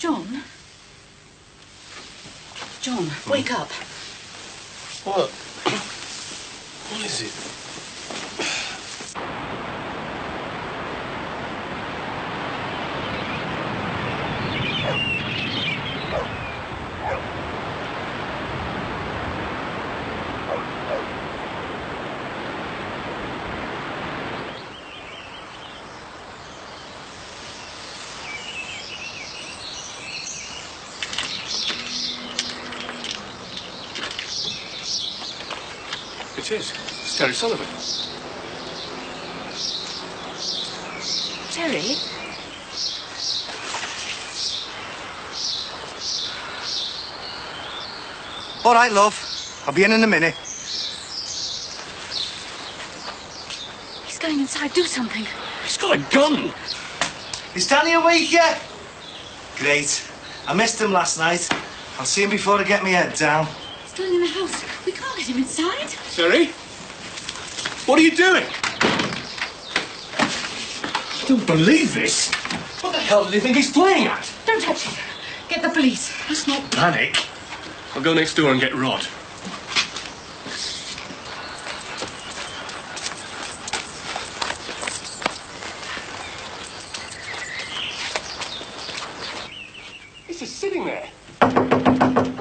John? John, wake up. What? What is it? It is. It's Terry Sullivan. Terry? All right, love. I'll be in a minute. He's going inside. Do something. He's got a gun! Is Danny awake yet? Great. I missed him last night. I'll see him before I get my head down. He's going in the house. We can't let him inside. Terry? What are you doing? I don't believe this. What the hell do you think he's playing at? Don't touch him. Get the police. Let's not panic. I'll go next door and get Rod. He's just sitting there.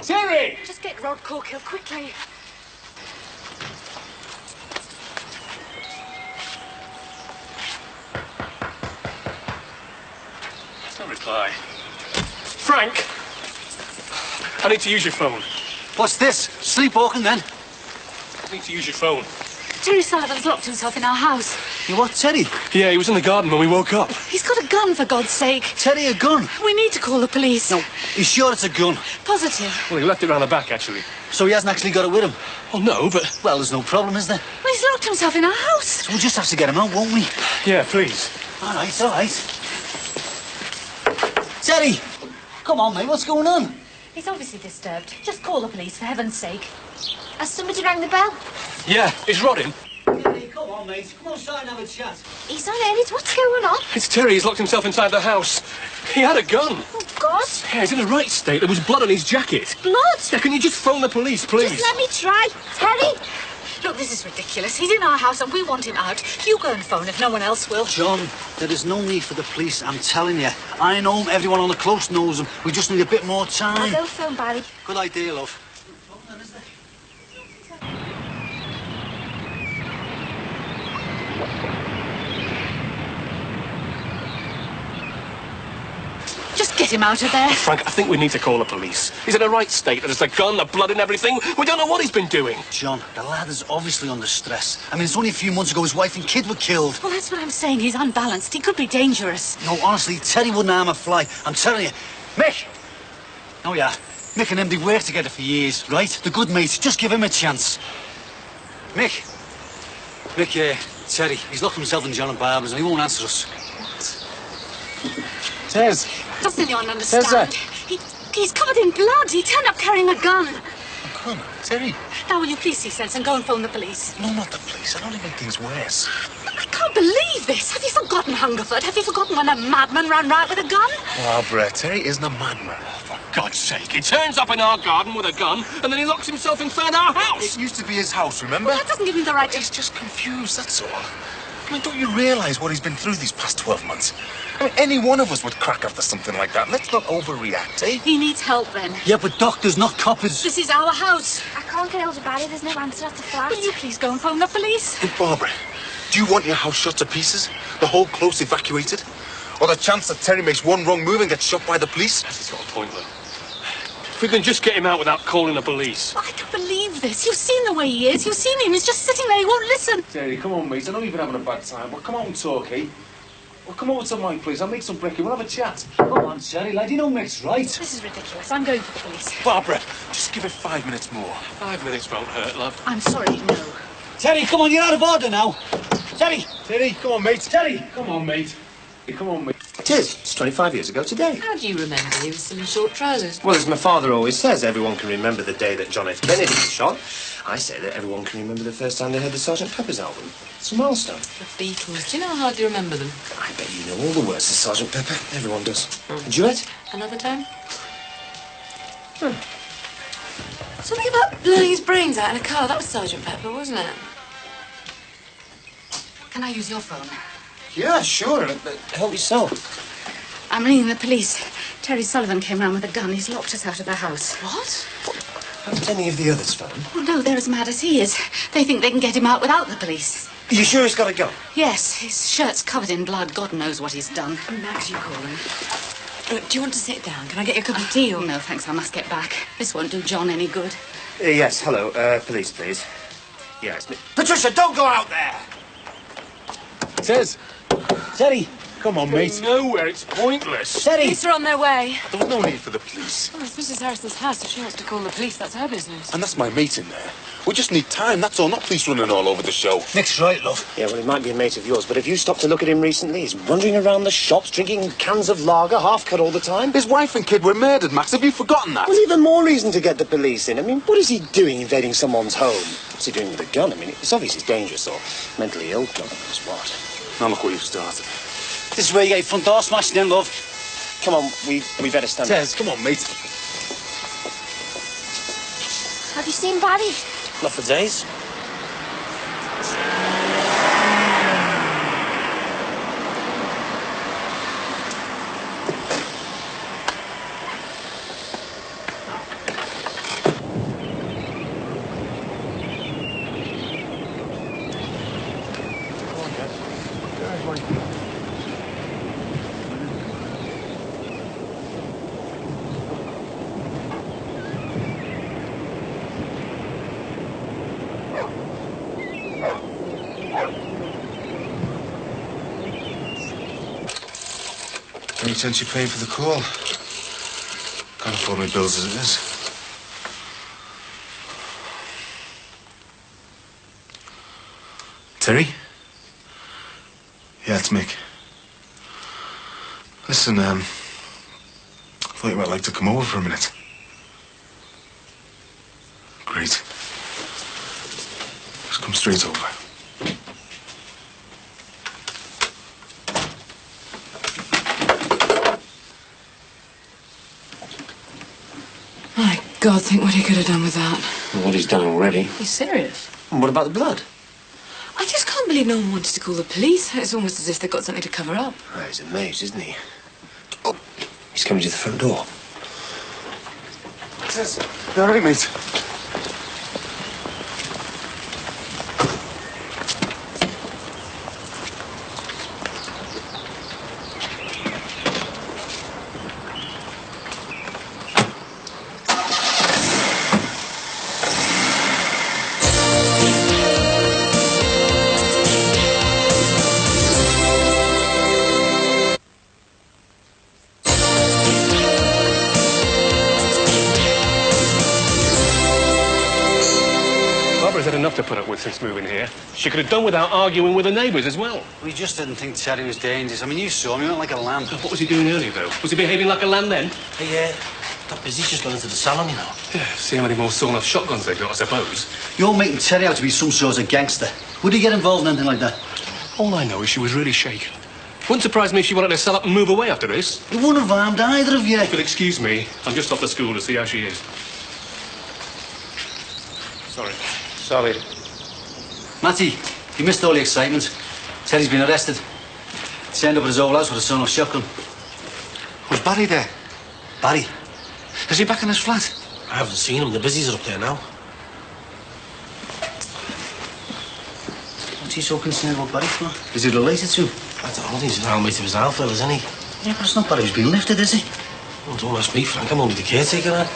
Terry! Just get Rod Corkill quickly. No reply. Frank! I need to use your phone. What's this? Sleepwalking, then? I need to use your phone. Terry Sullivan's locked himself in our house. You what, Teddy? Yeah, he was in the garden when we woke up. He's got a gun, for God's sake. Teddy, a gun? We need to call the police. No, he's sure it's a gun. Positive. Well, he left it round the back, actually. So he hasn't actually got it with him? Well, no, but... Well, there's no problem, is there? Well, he's locked himself in our house. So we'll just have to get him out, won't we? Yeah, please. All right, all right. Teddy! Come on, mate, what's going on? He's obviously disturbed. Just call the police, for heaven's sake. Has somebody rang the bell? Yeah, is Rod in? Teddy, come on, mate. Come outside and have a chat. He's on edit. What's going on? It's Terry. He's locked himself inside the house. He had a gun. Oh, God. Yeah, he's in the right state. There was blood on his jacket. Blood? Yeah, can you just phone the police, please? Just let me try. Terry? Look, this is ridiculous. He's in our house and we want him out. You go and phone if no one else will. John, there is no need for the police, I'm telling you. I know him, everyone on the close knows him. We just need a bit more time. I'll go phone Barry. Good idea, love. Just get him out of there. Frank, I think we need to call the police. He's in a right state. There's a gun, the blood and everything. We don't know what he's been doing. John, the lad is obviously under stress. I mean, it's only a few months ago his wife and kid were killed. Well, that's what I'm saying. He's unbalanced. He could be dangerous. No, honestly, Teddy wouldn't harm a fly. I'm telling you. Mick! Oh, yeah. Mick and him, they worked together for years, right? The good mates. Just give him a chance. Mick. Mick, Teddy, he's locked himself in John and Barbara's and he won't answer us. Tez. Doesn't anyone understand? He's covered in blood. He turned up carrying a gun. Come on, Terry. Now, will you please see sense and go and phone the police? No, not the police. I'll only make things worse. I can't believe this. Have you forgotten Hungerford? Have you forgotten when a madman ran riot with a gun? Barbara, Terry isn't a madman. For God's sake, he turns up in our garden with a gun and then he locks himself inside our house. It used to be his house, remember? Well, that doesn't give me the right to... He's just confused, that's all. I mean, don't you realise what he's been through these past 12 months? I mean, any one of us would crack after something like that. Let's not overreact, eh? He needs help, then. Yeah, but doctors, not coppers. This is our house. I can't get hold of Barry. There's no answer at the flat. Will you please go and phone the police? Hey, Barbara, do you want your house shot to pieces? The whole close evacuated? Or the chance that Terry makes one wrong move and gets shot by the police? He's got a point, though. If we can just get him out without calling the police. I can't believe this. You've seen the way he is. You've seen him. He's just sitting there. He won't listen. Terry, come on, mate. I know you've been having a bad time. Well, come out and talk, eh? Well, come over to mine, please. I'll make some brekkie. We'll have a chat. Come on, Terry, lad. You know Mick's right. This is ridiculous. I'm going for the police. Barbara, just give it 5 minutes more. 5 minutes won't hurt, love. I'm sorry, no. Terry, come on, you're out of order now. Terry! Terry, come on, mate. Terry! Come on, mate. Hey, come on, mate. It is. It's 25 years ago today. How do you remember? He was still in short trousers. Well, as my father always says, everyone can remember the day that John F. Kennedy was shot. I say that everyone can remember the first time they heard the Sgt. Pepper's album. It's a milestone. The Beatles. Do you know how hard you remember them? I bet you know all the words to Sgt. Pepper. Everyone does. A duet? Another time? Something about blowing his brains out in a car. That was Sgt. Pepper, wasn't it? Can I use your phone? Yeah, sure. Help yourself. I'm ringing the police. Terry Sullivan came round with a gun. He's locked us out of the house. What? Haven't any of the others phoned? Oh, no, they're as mad as he is. They think they can get him out without the police. Are you sure he's got a gun? Yes, his shirt's covered in blood. God knows what he's done. Max, you calling? Do you want to sit down? Can I get you a cup of tea? Or... No, thanks. I must get back. This won't do John any good. Yes, hello. Police, please. Yeah, it's me. Patricia, don't go out there! Tez. Teddy. Come on, mate. Nowhere. It's pointless. Teddy. Police are on their way. There was no need for the police. Oh, it's Mrs. Harrison's house. If she wants to call the police, that's her business. And that's my mate in there. We just need time, that's all, not police running all over the show. Nick's right, love. Yeah, well, he might be a mate of yours, but have you stopped to look at him recently? He's wandering around the shops, drinking cans of lager, half-cut all the time. His wife and kid were murdered, Max. Have you forgotten that? Well, even more reason to get the police in. I mean, what is he doing invading someone's home? What's he doing with a gun? I mean, it's obvious he's dangerous or mentally ill. God knows what. Now look what you've started. This is where you get your front door smashed in, love. Come on, we better stand Tez, come on, mate. Have you seen Barry? Not for days. Any chance you're paying for the call? Can't afford my bills as it is. Terry? Yeah, it's Mick. Listen, I thought you might like to come over for a minute. Great. Just come straight over. My God, think what he could have done with that. Well, what he's done already. He's serious. And what about the blood? I just can't believe no one wanted to call the police. It's almost as if they've got something to cover up. Oh, he's a mate, isn't he? Oh, he's coming to the front door. Tez, you all right, mate? Barbara's had enough to put up with since moving here. She could have done without arguing with the neighbours as well. We just didn't think Terry was dangerous. I mean, you saw him. He went like a lamb. What was he doing earlier, though? Was he behaving like a lamb then? Hey, got busy just going into the salon, you know. Yeah, see how many more sawn-off shotguns they've got, I suppose. You're making Terry out to be some sort of gangster. Would he get involved in anything like that? All I know is she was really shaken. Wouldn't surprise me if she wanted to sell up and move away after this. He wouldn't have harmed either of you. If you'll excuse me, I'm just off to school to see how she is. Sorry. Sorry. Matty, you missed all the excitement. Terry's been arrested. He's turned up at his old house with a sawn-off shotgun. Was Barry there? Barry? Is he back in his flat? I haven't seen him. The busies are up there now. What's he so concerned about Barry for? Is he related to him? I don't know. He's an old mate of his Alpha, isn't he? Yeah, but it's not Barry who's been lifted, is he? Well, don't ask me, Frank. I'm only the caretaker now.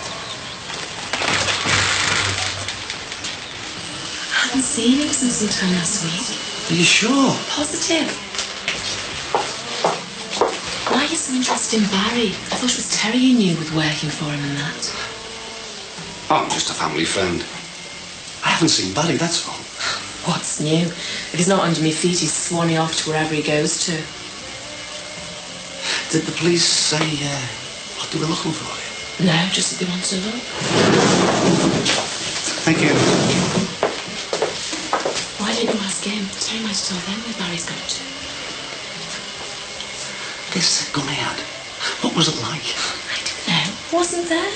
I haven't seen him since sometime last week. Are you sure? Positive. Why are you so interested in Barry? I thought it was Terry you knew with working for him and that. Oh, I'm just a family friend. I haven't seen Barry, that's all. What's new? If he's not under my feet, he's swanning off to wherever he goes to. Did the police say what they were looking for? No, just that they want to know. Thank you. Why didn't you ask him? Terry might have told them where Barry's gone to. This gun he had, what was it like? I don't know. Wasn't there?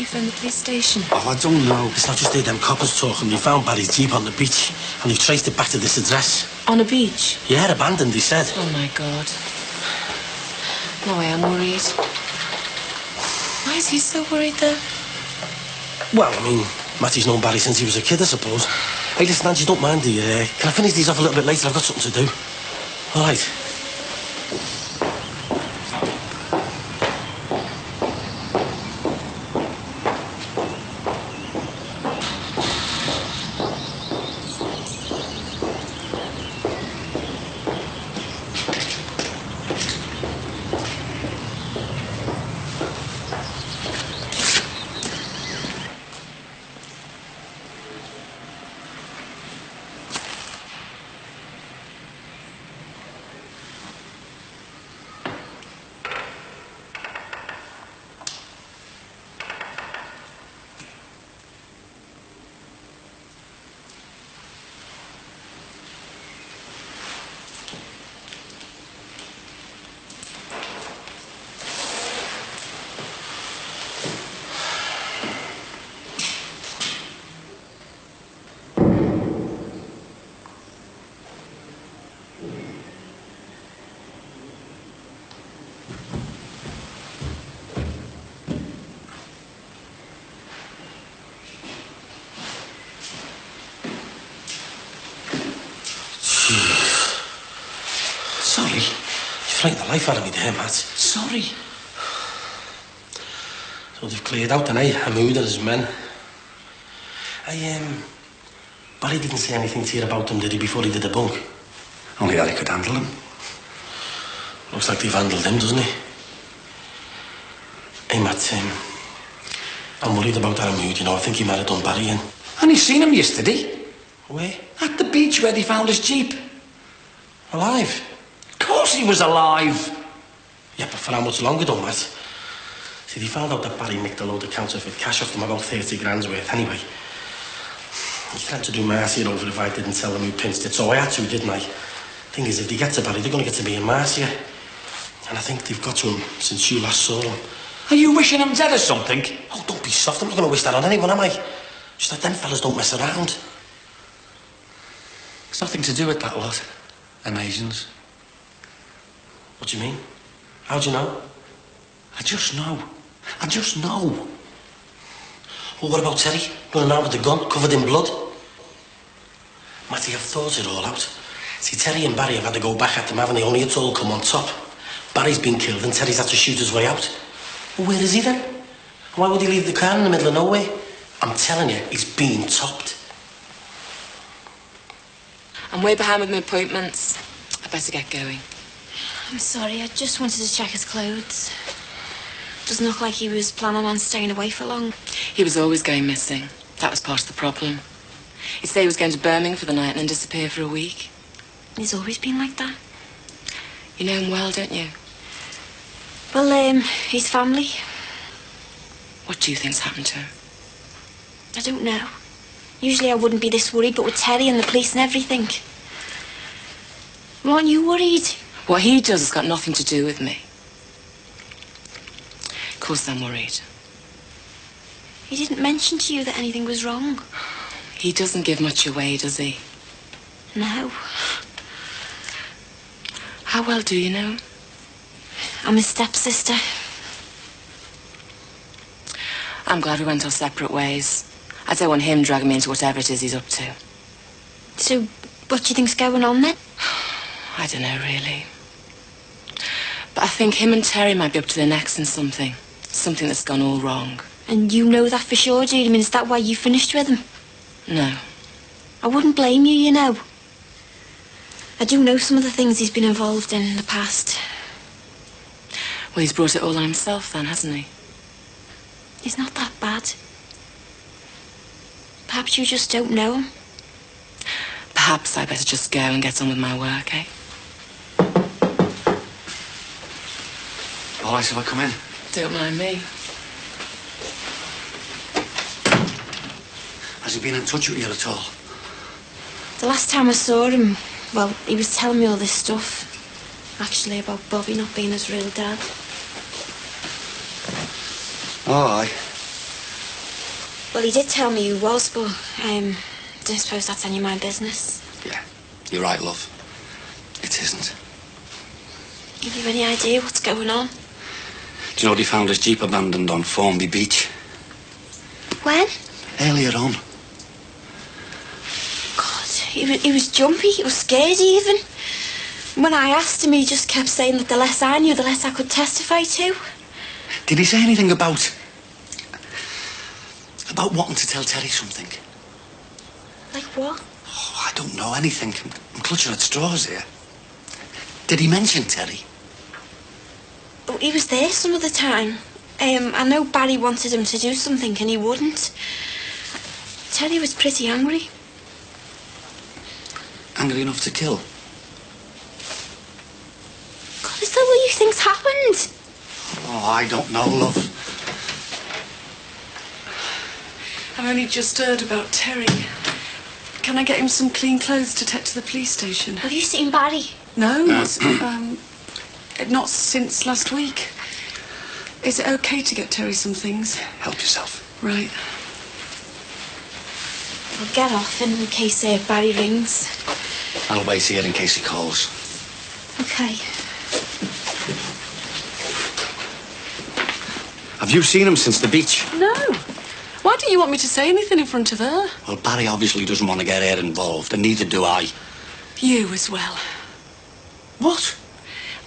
From the police station. Oh, I don't know. It's not just heard them coppers talking. They found Barry's Jeep on the beach and they've traced it back to this address. On a beach? Yeah, abandoned, they said. Oh, my God. No, I am worried. Why is he so worried, though? Well, I mean, Matty's known Barry since he was a kid, I suppose. Hey, listen, Angie, don't mind the... can I finish these off a little bit later? I've got something to do. All right. Sorry. You frightened the life out of me there, Matt. Sorry. So they've cleared out tonight, Hamoud and his men. Barry didn't say anything to you about them, did he, before he did the bunk? Only that he could handle them. Looks like they've handled him, doesn't he? Hey, Matt, I'm worried about that Hamoud, you know. I think he might have done Barry in. And he seen him yesterday. Where? At the beach where they found his Jeep. Alive? Of course he was alive. Yeah, but for how much longer, though, Matt? See, they found out that Barry nicked a load of counterfeit cash off them, about 30 grand's worth, anyway. He tried to do Marcia over if I didn't tell them who pinched it, so I had to, didn't I? Thing is, if they get to Barry, they're going to get to me and Marcia. And I think they've got to him since you last saw him. Are you wishing him dead or something? Oh, don't be soft. I'm not going to wish that on anyone, am I? Just that them fellas don't mess around. It's nothing to do with that lot. Them Asians. What do you mean? How do you know? I just know. I just know. Well, what about Terry? Running out with the gun, covered in blood? Matty, I've thought it all out. See, Terry and Barry have had to go back at them, haven't they? Only it's all come on top. Barry's been killed and Terry's had to shoot his way out. Well, where is he then? Why would he leave the car in the middle of nowhere? I'm telling you, he's been topped. I'm way behind with my appointments. I better get going. I'm sorry, I just wanted to check his clothes. Doesn't look like he was planning on staying away for long. He was always going missing. That was part of the problem. He'd say he was going to Birmingham for the night and then disappear for a week. He's always been like that. You know him well, don't you? Well, his family. What do you think's happened to him? I don't know. Usually I wouldn't be this worried, but with Terry and the police and everything. Well, aren't you worried? What he does has got nothing to do with me. Of course I'm worried. He didn't mention to you that anything was wrong? He doesn't give much away, does he? No. How well do you know him? I'm his stepsister. I'm glad we went our separate ways. I don't want him dragging me into whatever it is he's up to. So, what do you think's going on then? I don't know, really. But I think him and Terry might be up to their necks in something. Something that's gone all wrong. And you know that for sure, do you? I mean, is that why you finished with him? No. I wouldn't blame you, you know. I do know some of the things he's been involved in the past. Well, he's brought it all on himself then, hasn't he? He's not that bad. Perhaps you just don't know him. Perhaps I better just go and get on with my work, eh? All right, so I come in. Don't mind me. Has he been in touch with you at all? The last time I saw him, well, he was telling me all this stuff. Actually, about Bobby not being his real dad. Oh, aye. Well, he did tell me who was, but I don't suppose that's any of my business. Yeah, you're right, love. It isn't. Have you any idea what's going on? Do you know they found his Jeep abandoned on Formby Beach? When? Earlier on. God, he was jumpy, he was scared even. When I asked him, he just kept saying that the less I knew, the less I could testify to. Did he say anything about wanting to tell Terry something? Like what? Oh, I don't know anything. I'm clutching at straws here. Did he mention Terry? Oh, he was there some of the time. I know Barry wanted him to do something and he wouldn't. Terry was pretty angry. Angry enough to kill? God, is that what you think's happened? Oh, I don't know, love. I've only just heard about Terry. Can I get him some clean clothes to take to the police station? Have you seen Barry? No, not since last week. Is it okay to get Terry some things? Help yourself. Right. I'll get off in case Barry rings. I'll wait here in case he calls. Okay. Have you seen him since the beach? No. Why do you want me to say anything in front of her? Well, Barry obviously doesn't want to get her involved, and neither do I. You as well. What?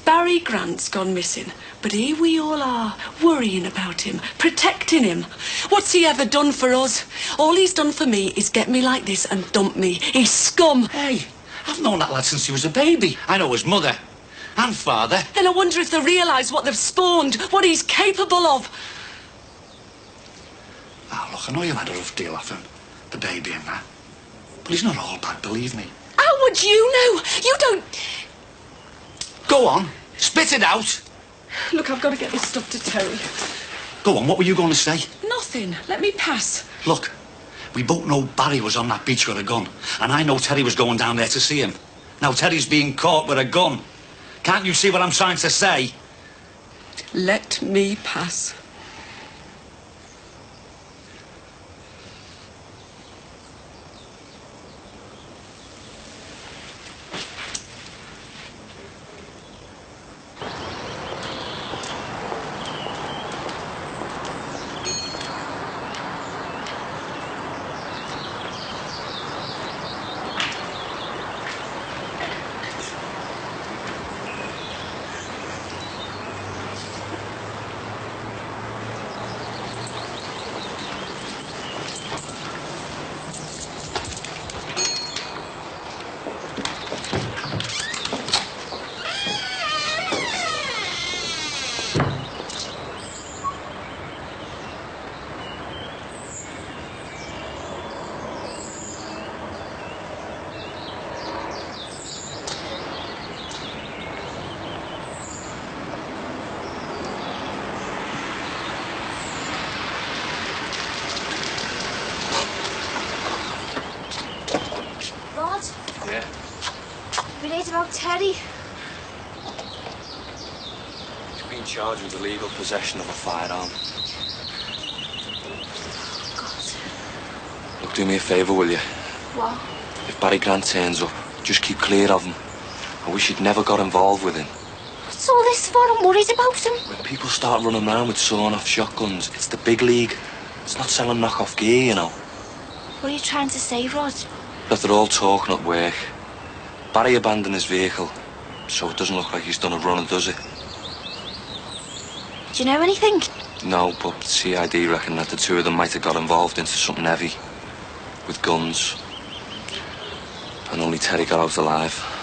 Barry Grant's gone missing, but here we all are, worrying about him, protecting him. What's he ever done for us? All he's done for me is get me like this and dump me. He's scum. Hey, I've known that lad since he was a baby. I know his mother and father. Then I wonder if they realise what they've spawned, what he's capable of. Ah, look, I know you had a rough deal off him, the baby and that. But he's not all bad, believe me. How would you know? You don't... Go on, spit it out. Look, I've got to get this stuff to Terry. Go on, what were you going to say? Nothing. Let me pass. Look, we both know Barry was on that beach with a gun, and I know Terry was going down there to see him. Now Terry's being caught with a gun. Can't you see what I'm trying to say? Let me pass. Yeah? We read about Terry. He's been charged with illegal possession of a firearm. God. Look, do me a favour, will you? What? If Barry Grant turns up, just keep clear of him. I wish he'd never got involved with him. What's all this for? I'm worried about him. When people start running around with sawn-off shotguns, it's the big league. It's not selling knock-off gear, you know. What are you trying to say, Rod? That they're all talking at work. Barry abandoned his vehicle, so it doesn't look like he's done a runner, does it? Do you know anything? No, but CID reckon that the two of them might have got involved into something heavy. With guns. And only Terry got out alive.